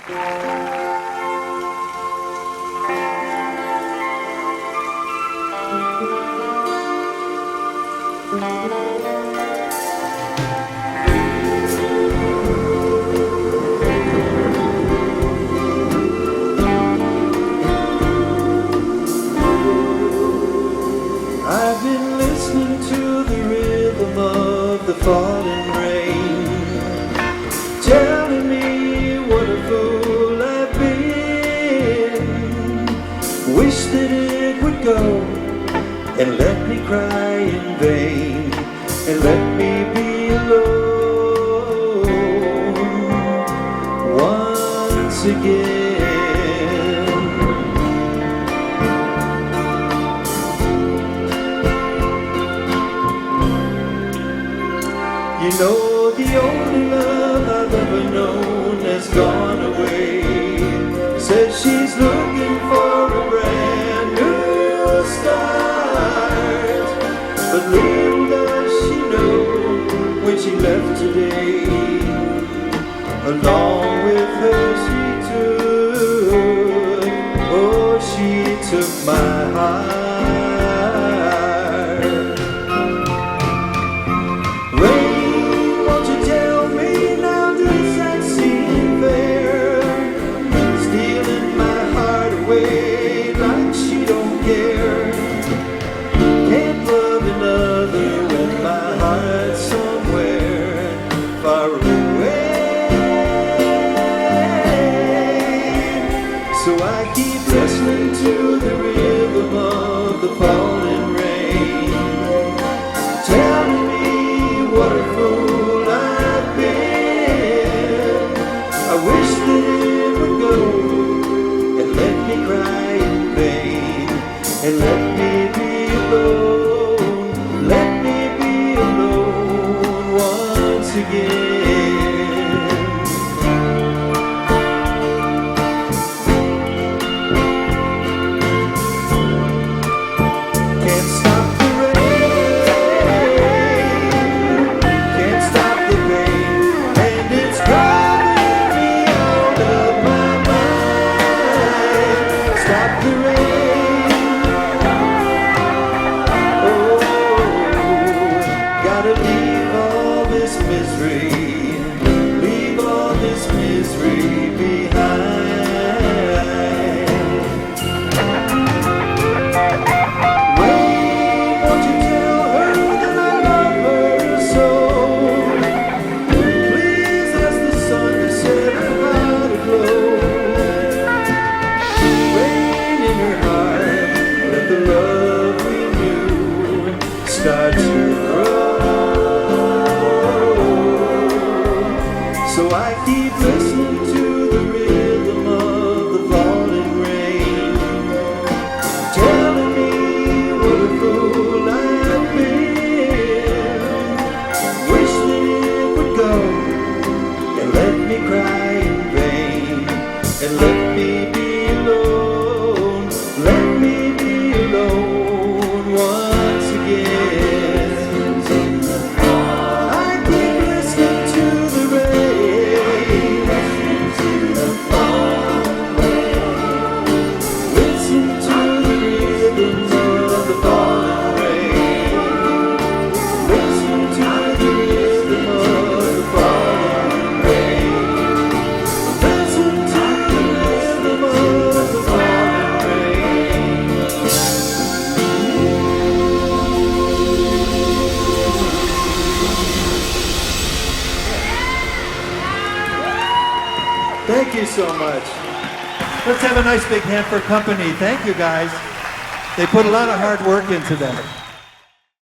I've been listening to the rhythm of the falling rain, telling me what a fool I've been. Wish that it would go and let me cry in vain, and let me be alone once again. You know, the only love I've ever known has gone away. Says she's looking for a brand new start, but little does she know, when she left today, along with her she took, oh, she took my heart. Like she don't care, can't love another when my heart's somewhere far away. So I keep listening to the rhythm of the falling rain, telling me what a fool I've been. I wish that it would go and let me cry and let me be alone, let me be alone once again. Can't stop the rain, can't stop the pain, and it's driving me out of my mind. Stop the rain. Leave all this misery behind. Rain, won't you tell her that I love her so? Please ask the sun to set her heart aglow. Rain in her heart, let the love we knew start to grow. So I keep listening to the rhythm of the falling rain, telling me what a fool I've been. Wish that it would go and let me cry in vain, and let me be alone, let me be alone once again. Thank you so much. Let's have a nice big hand for company. Thank you, guys. They put a lot of hard work into that.